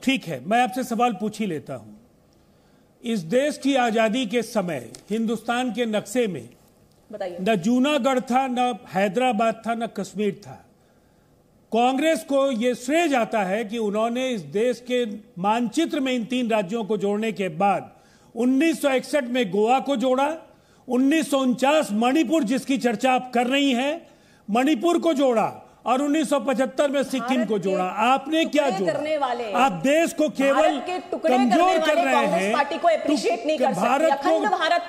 ठीक है, मैं आपसे सवाल पूछ ही लेता हूं। इस देश की आजादी के समय हिंदुस्तान के नक्शे में बताइए, न जूनागढ़ था, न हैदराबाद था, न कश्मीर था। कांग्रेस को यह श्रेय जाता है कि उन्होंने इस देश के मानचित्र में इन 3 राज्यों को जोड़ने के बाद 1961 में गोवा को जोड़ा, 1949 मणिपुर जिसकी चर्चा आप कर रही हैं, मणिपुर को जोड़ा, और 1975 में सिक्किम को जोड़ा। आपने क्या जोड़ा? आप देश को केवल कमजोर कर रहे हैं, पार्टी को अप्रिशिएट नहीं कर सकते,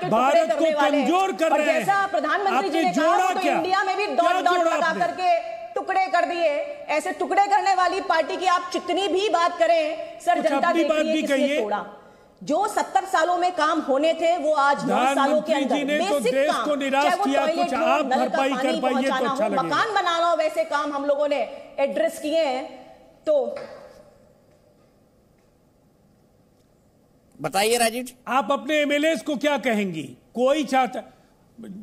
भारत को कमजोर कर रहे हैं। प्रधानमंत्री जी ने जोड़ा क्या? इंडिया में भी डॉट डॉट लगा करके टुकड़े कर दिए। ऐसे टुकड़े करने वाली पार्टी की आप जितनी भी बात करें सर, जनता देख रही है किसने तोड़ा। जो 70 सालों में काम होने थे वो आज 9 सालों के अंदर बेसिक देश काम, को निराश किया, कुछ आप भरपाई कर पाइए तो अच्छा लगेगा। मकान बनाना हो, वैसे काम हम लोगों ने एड्रेस किए हैं। तो बताइए राजीव जी, आप अपने एमएलए को क्या कहेंगी? कोई चाहता,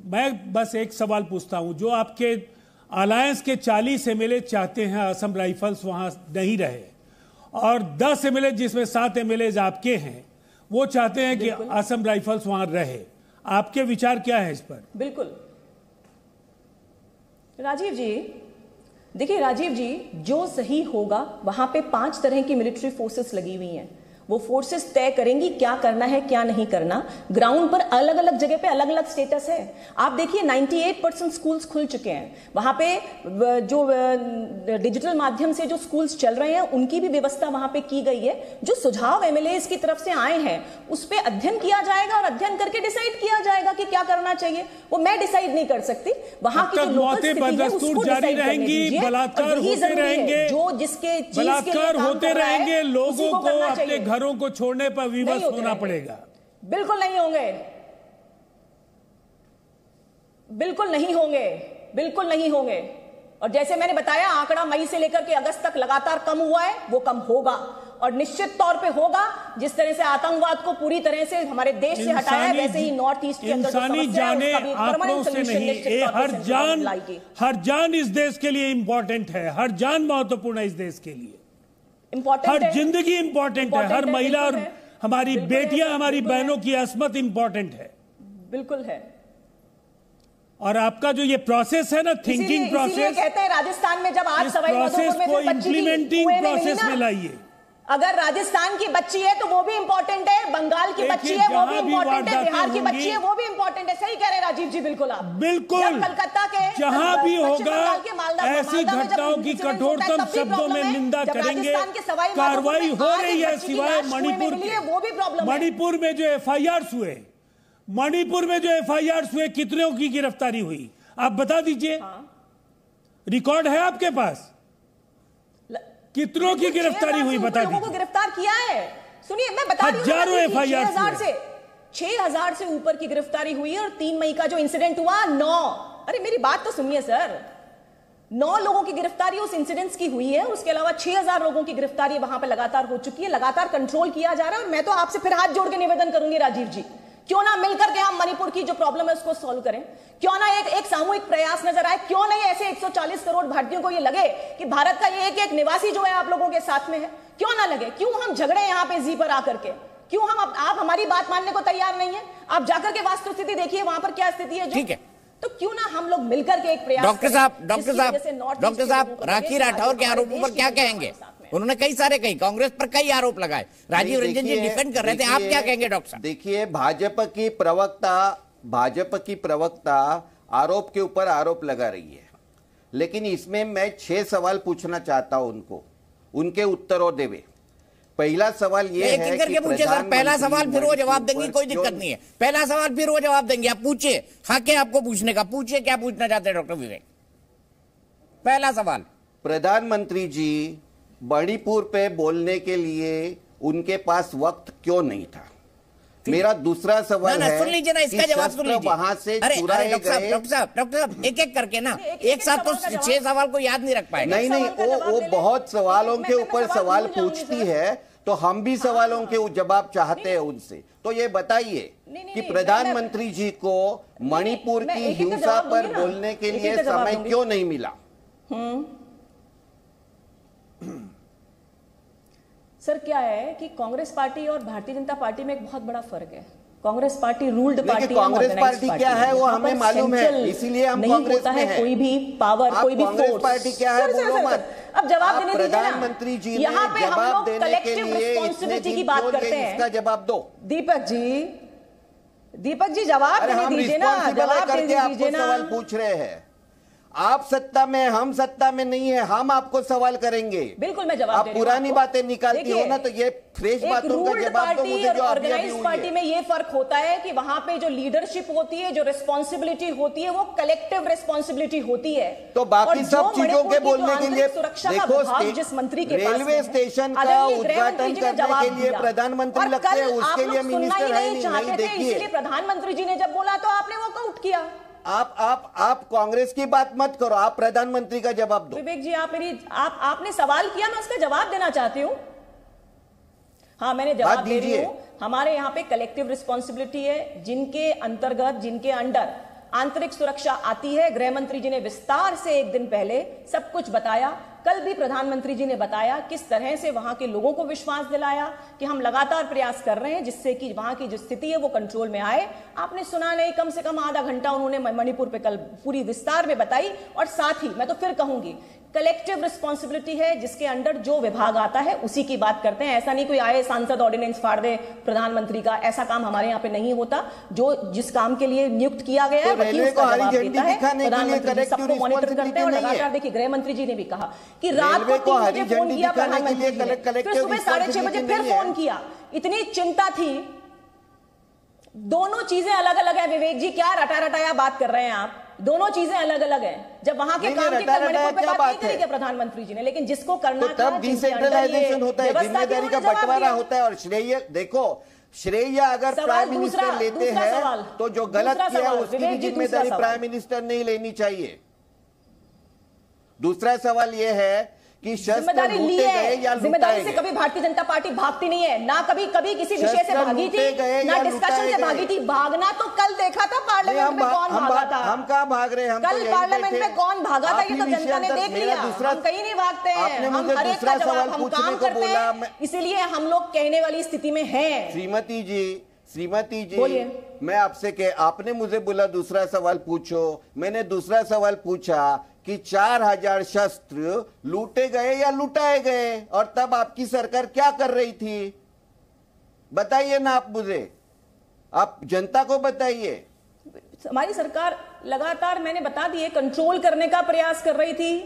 मैं बस एक सवाल पूछता हूं, जो आपके अलायंस के 40 एमएलए चाहते हैं असम राइफल्स वहां नहीं रहे, और 10 एमएलए जिसमें 7 एमएलए आपके हैं वो चाहते हैं कि असम राइफल्स वहां रहे, आपके विचार क्या है इस पर? बिल्कुल राजीव जी, देखिए राजीव जी, जो सही होगा वहां पे 5 तरह की मिलिट्री फोर्सेस लगी हुई हैं। वो फोर्सेस तय करेंगी क्या करना है क्या नहीं करना। ग्राउंड पर अलग अलग जगह पे अलग अलग स्टेटस है। आप देखिए 98% स्कूल्स खुल चुके हैं। वहां पे जो डिजिटल माध्यम से जो स्कूल्स चल रहे हैं उनकी भी व्यवस्था वहां पे की गई है। जो सुझाव एमएलए की तरफ से आए हैं उस पर अध्ययन किया जाएगा और अध्ययन करके डिसाइड किया जाएगा कि क्या करना चाहिए। वो मैं डिसाइड नहीं कर सकती, वहां की जो लोकल स्थिति है उसको जारी रहेंगी, बलात्कार होते रहेंगे, जो जिसके बलात्कार होते रहेंगे, लोगों को अपने घरों को छोड़ने पर विवश होना पड़ेगा। बिल्कुल नहीं होंगे, बिल्कुल नहीं होंगे, बिल्कुल नहीं होंगे। और जैसे मैंने बताया, आंकड़ा मई से लेकर के अगस्त तक लगातार कम हुआ है, वो कम होगा और निश्चित तौर पे होगा। जिस तरह से आतंकवाद को पूरी तरह से हमारे देश से हटाया है, वैसे ही नॉर्थ ईस्ट के अंदर इंसानी जाने आंकड़ों से नहीं, हर जान इस देश के लिए इंपॉर्टेंट है। हर जान महत्वपूर्ण है इस देश के लिए। हर जिंदगी इंपॉर्टेंट है। हर महिला और हमारी बेटियां, हमारी बहनों की अस्मत इंपॉर्टेंट है। बिल्कुल है। और आपका जो ये प्रोसेस है ना, थिंकिंग प्रोसेस, कहते हैं राजस्थान में जब आज सवाई प्रोसेस को इंप्लीमेंटिंग प्रोसेस में लाइए। अगर राजस्थान की बच्ची है तो वो भी इंपॉर्टेंट है, बंगाल की बच्ची है वो भी इंपॉर्टेंट है, बिहार की बच्ची है वो भी इंपॉर्टेंट है। सही कह रहे हैं राजीव जी, बिल्कुल आप बिल्कुल। कलकत्ता के जहां भी होगा ऐसी घटनाओं की कठोरतम शब्दों में निंदा करेंगे। कार्रवाई हो रही है, सिवाय मणिपुर के। वो भी प्रॉब्लम, मणिपुर में जो एफआईआर हुए, मणिपुर में जो एफआईआर हुए, कितनों की गिरफ्तारी हुई आप बता दीजिए। रिकॉर्ड है आपके पास? कितनों की गिरफ्तारी हुई बता दीजिए। लोगों को गिरफ्तार किया है। सुनिए मैं बता रही हूं, हजारों एफआईआर 6,000 से ऊपर की गिरफ्तारी हुई है। और 3 मई का जो इंसिडेंट हुआ 9, अरे मेरी बात तो सुनिए सर, 9 लोगों की गिरफ्तारी उस इंसिडेंट्स की हुई है। उसके अलावा 6,000 लोगों की गिरफ्तारी वहां पर लगातार हो चुकी है, लगातार कंट्रोल किया जा रहा है। और मैं तो आपसे फिर हाथ जोड़ के निवेदन करूंगी राजीव जी, क्यों ना मिलकर के हम मणिपुर की जो प्रॉब्लम है उसको सॉल्व करें। क्यों ना एक सामूहिक प्रयास नजर आए। क्यों नहीं ऐसे 140 करोड़ भारतीयों को ये लगे कि भारत का ये एक निवासी जो है आप लोगों के साथ में है। क्यों ना लगे? क्यों हम झगड़े यहाँ पे जी पर आकर के? क्यों हम आप हमारी बात मानने को तैयार नहीं है? आप जाकर के वास्तु स्थिति देखिए वहां पर क्या स्थिति है। ठीक है, तो क्यों ना हम लोग मिलकर के एक प्रयास। डॉक्टर साहब राखी राठौर के आरोपों पर क्या कहेंगे? उन्होंने कई सारे कांग्रेस पर कई आरोप लगाए। राजीव रंजन जी डिफेंड कर रहे थे, आप क्या कहेंगे डॉक्टर साहब? देखिए, भाजपा की प्रवक्ता आरोप के ऊपर आरोप लगा रही है, लेकिन इसमें मैं 6 सवाल पूछना चाहता हूं उनको, उनके उत्तरों देवे। पहला सवाल ये है कि पूछे सर, पहला सवाल फिर वो जवाब देंगी, कोई दिक्कत नहीं है। पहला सवाल फिर वो जवाब देंगे, आप पूछिए। हक है आपको पूछने का, पूछिए क्या पूछना चाहते हैं डॉक्टर विवेक। पहला सवाल, प्रधानमंत्री जी मणिपुर पे बोलने के लिए उनके पास वक्त क्यों नहीं था? मेरा दूसरा सवाल है, सुन लीजिए ना, इसका जवाब सुन लीजिए। वहां से चुराए गए। डॉक्टर साहब एक करके ना, एक साथ तो 6 सवाल को याद नहीं रख पाएगा। नहीं, वो बहुत सवालों के ऊपर सवाल पूछती है, तो हम भी सवालों के जवाब चाहते हैं उनसे। तो ये बताइए कि प्रधानमंत्री जी को मणिपुर की हिंसा पर बोलने के लिए समय क्यों नहीं मिला? सर क्या है कि कांग्रेस पार्टी और भारतीय जनता पार्टी में एक बहुत बड़ा फर्क है। Congress party ruled party, Congress party क्या है वो हमें मालूम है, इसीलिए हम कांग्रेस में हैं। कोई भी पावर, कोई भी कांग्रेस पार्टी क्या है बोलो मत। अब जवाब देने दीजिए ना। प्रधानमंत्री जी ने यहाँ पे हम जवाब लोग देने के कलेक्टिव लिए रिस्पॉन्सिबिलिटी की बात करते हैं। इसका जवाब दो दीपक जी जवाब देने दीजिए ना, जवाब देने दीजिए ना। सवाल पूछ रहे हैं, आप सत्ता में, हम सत्ता में नहीं है, हम आपको सवाल करेंगे। बिल्कुल मैं जवाब आप पुरानी बातें निकालती हो ना, तो ये फ्रेश बातों का जवाब दो मुझे जो ऑर्गेनाइज्ड पार्टी में ये फर्क होता है कि वहां पे जो लीडरशिप होती है, जो रिस्पॉन्सिबिलिटी होती है, वो कलेक्टिव रिस्पॉन्सिबिलिटी होती है। तो बाकी सब चीजों के बोलने के लिए देखो, जिस मंत्री के रेलवे स्टेशन का उद्घाटन करने के लिए प्रधानमंत्री लगते हैं, उसके लिए मिनिस्टर है नहीं। देखिए प्रधानमंत्री जी ने जब बोला तो आपने वॉकआउट किया। आप कांग्रेस की बात मत करो, आप प्रधानमंत्री का जवाब दो। विवेक जी आपने सवाल किया, मैं उसका जवाब देना चाहती हूं। हाँ, मैंने जवाब दे रही हूं। हमारे यहाँ पे कलेक्टिव रिस्पॉन्सिबिलिटी है, जिनके अंतर्गत, जिनके अंडर आंतरिक सुरक्षा आती है। गृह मंत्री जी ने विस्तार से एक दिन पहले सब कुछ बताया। कल भी प्रधानमंत्री जी ने बताया किस तरह से वहां के लोगों को विश्वास दिलाया कि हम लगातार प्रयास कर रहे हैं जिससे कि वहां की जो स्थिति है वो कंट्रोल में आए। आपने सुना नहीं, कम से कम आधा घंटा उन्होंने मणिपुर पे कल पूरी विस्तार में बताई। और साथ ही मैं तो फिर कहूंगी, कलेक्टिव रिस्पॉन्सिबिलिटी है, जिसके अंडर जो विभाग आता है उसी की बात करते हैं। ऐसा नहीं कोई आए सांसद ऑर्डिनेंस फाड़ दे प्रधानमंत्री का, ऐसा काम हमारे यहाँ पे नहीं होता। जो जिस काम के लिए नियुक्त किया गया है वही उसका जवाब देता है। प्रधानमंत्री सबको मॉनिटर करते हैं और लगातार देखिए, गृह मंत्री जी ने भी कहा कि रात को 3 बजे फोन किया प्रधानमंत्री जी ने, फिर सुबह 6:30 बजे फिर फोन किया। इतनी चिंता थी। दोनों चीजें अलग अलग है विवेक जी, क्या रटा रटाया बात कर रहे हैं आप? दोनों चीजें अलग अलग हैं। जब वहां के काम की मणिपुर पे बात नहीं करी क्या प्रधानमंत्री जी ने, लेकिन जिसको करना था, तब डिसेंट्रलाइजेशन होता है, जिम्मेदारी का बंटवारा होता है। और श्रेय देखो, श्रेय अगर प्राइम मिनिस्टर लेते हैं तो जो गलत किया उसकी भी जिम्मेदारी प्राइम मिनिस्टर नहीं लेनी चाहिए। दूसरा सवाल यह है कि शस्त्र लूटे गए या जिम्मेदारी से कभी भारतीय जनता पार्टी भागती नहीं है, ना कभी किसी विषय से भागी थी, ना डिस्कशन से भागी थी। भागना तो कल देखा था पार्लियामेंट में कौन भागा था। हम कहाँ भाग रहे हैं? कल पार्लियामेंट में कौन भागा था ये तो जनता ने देख लिया। हम कहीं नहीं भागते हैं, हम हर एक का जवाब, हम काम करते हैं, इसीलिए हम लोग कहने वाली स्थिति में हैं। श्रीमती जी मैं आपसे आपने मुझे बोला दूसरा सवाल पूछो, मैंने दूसरा सवाल पूछा कि 4000 शस्त्र लूटे गए या लुटाए गए, और तब आपकी सरकार क्या कर रही थी? बताइए ना आप मुझे, आप जनता को बताइए। हमारी सरकार लगातार, मैंने बता दिए, कंट्रोल करने का प्रयास कर रही थी।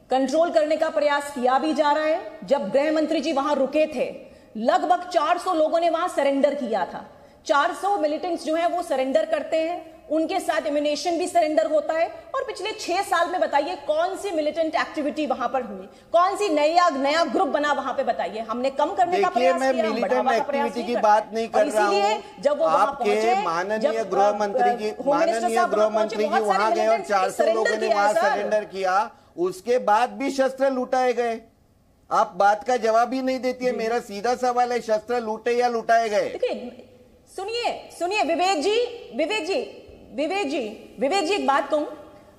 कंट्रोल करने का प्रयास किया भी जा रहा है। जब गृह मंत्री जी वहां रुके थे, लगभग 400 लोगों ने वहां सरेंडर किया था। 400 मिलिटेंट्स जो है वो सरेंडर करते हैं, उनके साथ एम्यूनेशन भी सरेंडर होता है। और पिछले 6 साल में बताइए कौन सी मिलिटेंट एक्टिविटी वहां पर हुई, कौन सी नया ग्रुप बना वहां पे, बताइए। हमने कम करने का प्रयास किया, मैं मिलिटेंट एक्टिविटी की बात नहीं कर रहा हूं। जब वो आपके माननीय गृह मंत्री जी वहां गए और 400 लोगों ने वहां सरेंडर किया, उसके बाद भी शस्त्र लुटाए गए। आप बात का जवाब ही नहीं देती है। मेरा सीधा सवाल है, शस्त्र लूटे या लुटाए गए? सुनिए विवेक जी एक बात कहूं,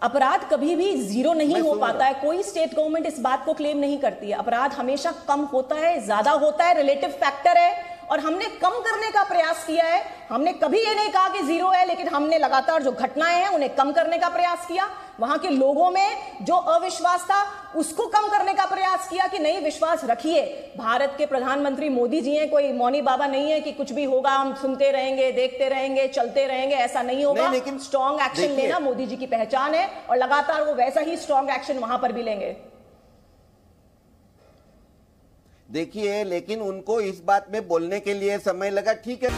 अपराध कभी भी जीरो नहीं हो पाता है। कोई स्टेट गवर्नमेंट इस बात को क्लेम नहीं करती है। अपराध हमेशा कम होता है, ज्यादा होता है, रिलेटिव फैक्टर है, और हमने कम करने का प्रयास किया है। हमने कभी ये नहीं कहा कि जीरो है, लेकिन हमने लगातार जो घटनाएं हैं उन्हें कम करने का प्रयास किया। वहां के लोगों में जो अविश्वास था उसको कम करने का प्रयास किया कि नहीं, विश्वास रखिए। भारत के प्रधानमंत्री मोदी जी हैं, कोई मौनी बाबा नहीं है कि कुछ भी होगा हम सुनते रहेंगे, देखते रहेंगे, चलते रहेंगे, ऐसा नहीं होगा। लेकिन स्ट्रॉन्ग एक्शन लेना मोदी जी की पहचान है, और लगातार वो वैसा ही स्ट्रॉन्ग एक्शन वहां पर भी लेंगे। देखिए, लेकिन उनको इस बात में बोलने के लिए समय लगा, ठीक है।